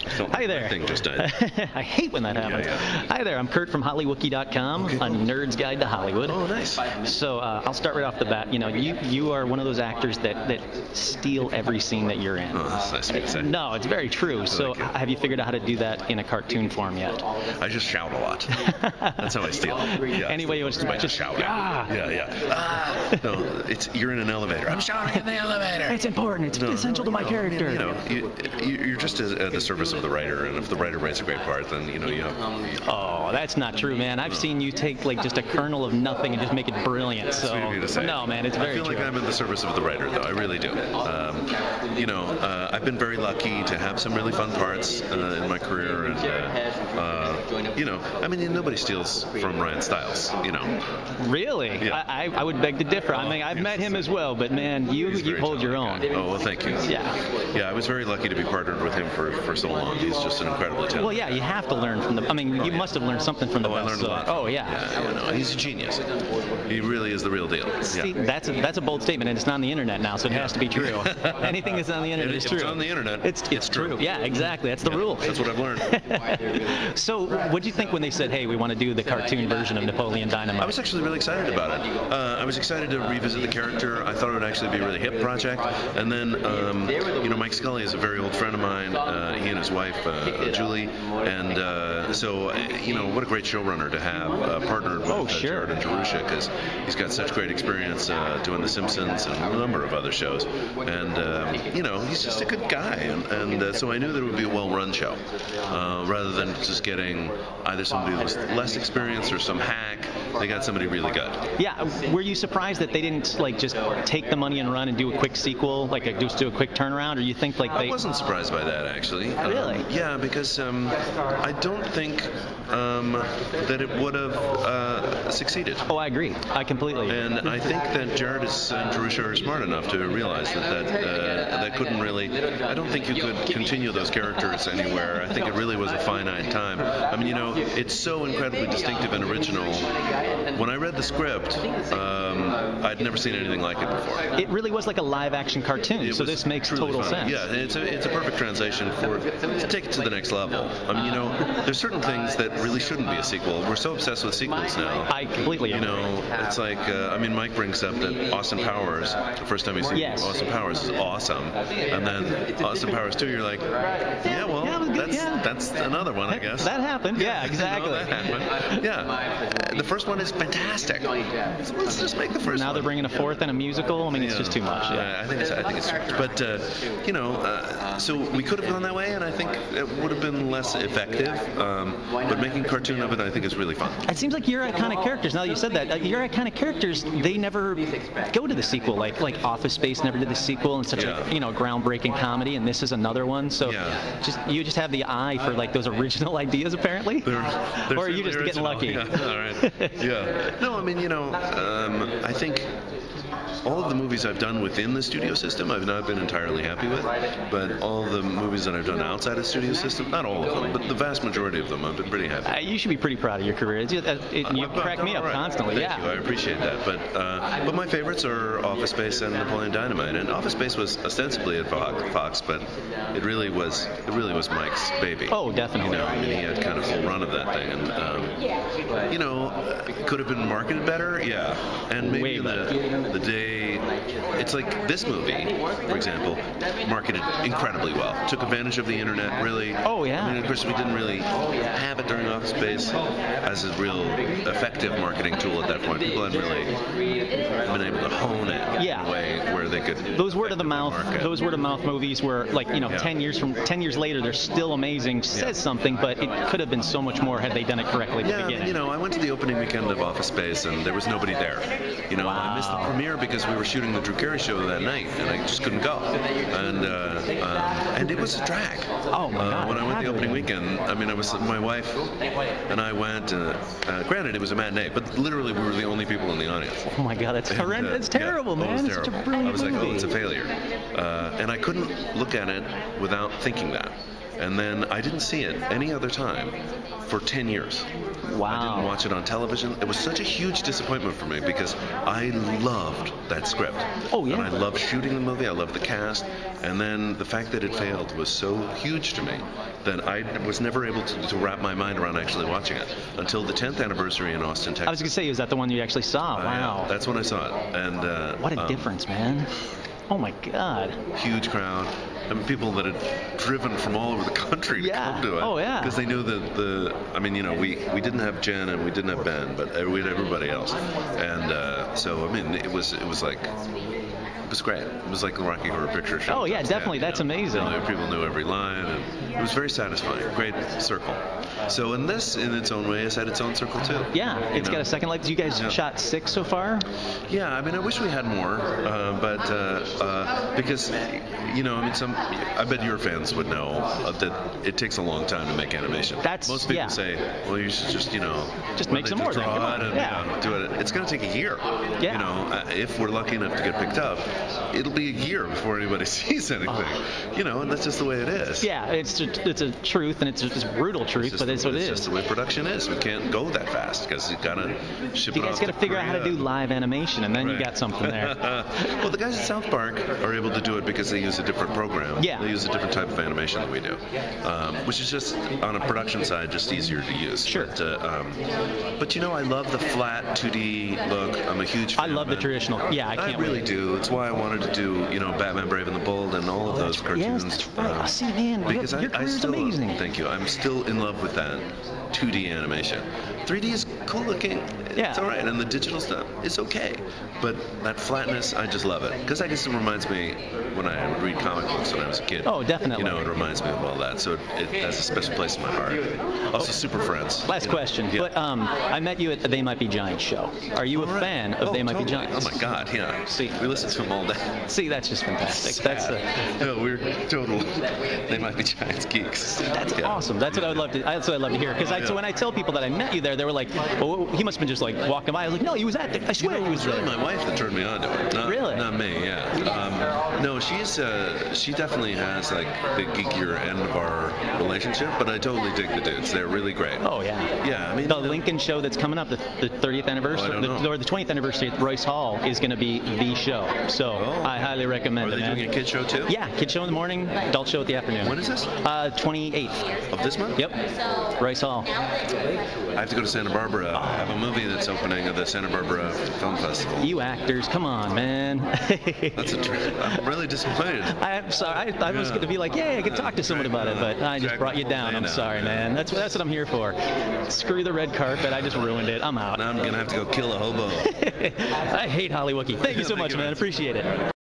Hi there. My thing just died. I hate when that happens. Yeah. Hi there. I'm Kurt from HollyWookie.com, a nerd's guide to Hollywood. Oh, nice. So I'll start right off the bat. You know, you are one of those actors that steal every scene that you're in. Oh, that's nice of you to say. No, it's very true. So have you figured out how to do that in a cartoon form yet? I just shout a lot. That's how I steal. Yeah, anyway, it was just shout. Ah. Yeah. No, you're in an elevator. I'm shouting in the elevator. It's important. It's essential to my character. You know, you're just at the service of the writer, and if the writer writes a great part, then you have. Oh, that's not true, man. I've seen you take like just a kernel of nothing and just make it brilliant. So sweet of you to say. No, man, it's very true. I feel like I'm in the service of the writer, though. I really do. I've been very lucky to have some really fun parts in my career, and I mean, nobody steals from Ryan Stiles, Really? Yeah. I would beg to differ. I mean, I've met him as well, but man, you hold your own. Oh, well, thank you. Yeah, I was very lucky to be partnered with him for so long. He's just an incredibly talented. Well, yeah, you have to learn from the. I mean, you must have learned something from the best. I learned a lot. Oh, yeah. He's a genius. He really is the real deal. See, that's a bold statement, and it's not on the internet now, so it has to be true. Anything that's on the internet is true. If it's on the internet, it's true. Yeah, exactly. That's the rule. That's what I've learned. So, what did you think when they said, "Hey, we want to do the cartoon version of Napoleon Dynamite"? I was actually really excited about it. I was excited to revisit the character. I thought it would actually be a really hip project. And then, Mike Scully is a very old friend of mine. He and his wife, Julie. And so, what a great showrunner to have partnered with Jared and Jerusha, because he's got such great experience doing The Simpsons and a number of other shows. And, he's just a good guy. And so I knew that it would be a well-run show, rather than just getting either somebody who's less experienced or some hack. They got somebody really good. Yeah. Were you surprised that they didn't just take the money and run and do a quick sequel, just do a quick turnaround, or you think they? I wasn't surprised by that, actually. Really? Yeah, because I don't think that it would have succeeded. Oh, I agree. I completely agree. And I think that Jared and Jerusha are smart enough to realize that couldn't really. I don't think you could continue those characters anywhere. I think it really was a finite time. I mean, it's so incredibly distinctive and original. When I read the script, I'd never seen anything like it before. It really was like a live-action cartoon, so this makes total sense. Yeah, it's a perfect translation to take it to the next level. I mean, there's certain things that really shouldn't be a sequel. We're so obsessed with sequels now. I completely agree. It's like, Mike brings up that Austin Powers, the first time you see Austin Powers is awesome, and then Austin Powers 2, you're like, that's another one, I guess. That happened. Yeah, exactly. That happened. Yeah. The first one is fantastic. Let's just make the first now one. They're bringing a fourth and a musical. I mean, it's just too much. Yeah, I think it's but so we could have gone that way, and I think it would have been less effective. But making a cartoon of it, I think, is really fun. It seems like your iconic characters. Now that you said that, your iconic characters, they never go to the sequel. Like Office Space never did the sequel, and such a groundbreaking comedy, and this is another one. So you just have the eye for those original ideas, apparently. They're or are you just getting lucky? Yeah. All right. Yeah. No, I mean, I think all of the movies I've done within the studio system, I've not been entirely happy with, but all the movies that I've done outside of the studio system, not all of them, but the vast majority of them, I've been pretty happy. You should be pretty proud of your career. You crack me up constantly. Thank you. I appreciate that. But my favorites are Office Space and Napoleon Dynamite. And Office Space was ostensibly at Fox, but it really was Mike's baby. Oh, definitely. I mean, he had kind of full run of that thing, and could have been marketed better. Yeah, and maybe the day. It's like this movie, for example, marketed incredibly well. Took advantage of the internet, really. Oh, yeah. I mean, of course, we didn't really have it during Office Space as a real effective marketing tool at that point. People hadn't really been able to hone it in a way where they could. Those word of mouth movies were 10 years later, they're still amazing. Says something, but it could have been so much more had they done it correctly at the beginning. I went to the opening weekend of Office Space, and there was nobody there. I missed the premiere because we were shooting the Drew Carey show that night, and I just couldn't go. And it was a drag. Oh my God! When I went the opening weekend, I mean, my wife and I went. Granted, it was a matinee, but literally we were the only people in the audience. Oh my God, that's horrendous. That's terrible, man. It's such a brilliant I was like, movie. it's a failure, and I couldn't look at it without thinking that. and then I didn't see it any other time for 10 years. Wow. I didn't watch it on television. It was such a huge disappointment for me because I loved that script. Oh, yeah. And I loved shooting the movie. I loved the cast. And then the fact that it failed was so huge to me that I was never able to wrap my mind around actually watching it until the 10th anniversary in Austin, Texas. I was going to say, is that the one you actually saw? Wow. That's when I saw it. And what a difference, man. Oh, my God. Huge crowd. I mean, people that had driven from all over the country to come to it. Oh, yeah. Because they knew that I mean, you know, we didn't have Jen and we didn't have Ben, but we had everybody else. And so, I mean, it was like, it was great. It was like the Rocky Horror Picture Show. Oh, yeah, definitely. That's amazing. You know, people knew every line, and it was very satisfying. Great circle. So, in this, in its own way, has had its own circle, too. Yeah, it's got a second leg. You guys shot 6 so far? Yeah, I mean, I wish we had more, but because, you know, I mean, I bet your fans would know that it takes a long time to make animation. Most people say, well, you should just, you know, just make some more. Draw it and do it. It's going to take a year. Yeah. You know, if we're lucky enough to get picked up, it'll be a year before anybody sees anything. You know, and that's just the way it is. Yeah, it's a truth, and it's just a brutal truth, but it's what it is. It's just the way production is. We can't go that fast because you got to ship it off. You guys got to figure out how to do live animation, and then you got something there. Well, the guys at South Park are able to do it because they use a different program. Yeah. They use a different type of animation than we do, which is just, on a production side, just easier to use. Sure. But you know, I love the flat 2D look. I'm a huge fan I love the traditional. Yeah, I really do. It's why I wanted to do, you know, Batman Brave and the Bold and all of those cartoons. Yes, that's right. See, man, because your career's still, amazing. Thank you. I'm still in love with that 2D animation. 3D is cool looking. Yeah. It's all right, and the digital stuff is okay. But that flatness, I just love it. Because I guess it reminds me when I would read comic books when I was a kid. Oh, definitely. You know, it reminds me of all that. So it has a special place in my heart. Also, Super Friends. Last question. Yeah. But I met you at the They Might Be Giants show. Are you a fan of They Might Be Giants? Oh my God, yeah. See, we listen to them all day. See, that's just fantastic. No, we're total They Might Be Giants geeks. That's awesome. That's what I would love to. That's what I'd love to hear. Because so when I tell people that I met you there, they were like, "Well, he must have been just like walking by." I was like, "No, he was at there. I swear he was there." It was really my wife that turned me on to it. Really? Not me. Yeah. No, she definitely has like the geekier end of our relationship, but I totally dig the dudes. They're really great. Oh yeah. Yeah. I mean, the Lincoln show that's coming up, the 30th anniversary, or the 20th anniversary at Royce Hall is going to be the show. So I highly recommend it. Are they doing a kid show too? Yeah, kid show in the morning, adult show at the afternoon. When is this? 28th of this month. Yep. Royce Hall. I have to go to Santa Barbara. I have a movie that's opening at the Santa Barbara Film Festival. You actors, come on, man. That's a trick. I'm really disappointed. I'm sorry. I was going to be like, yeah, I could talk to somein about it, but I just brought you down. I'm sorry, man. That's what I'm here for. Screw the red carpet. I just ruined it. I'm out. Now I'm going to have to go kill a hobo. I hate Hollywood. Thank you so much, man. Appreciate it.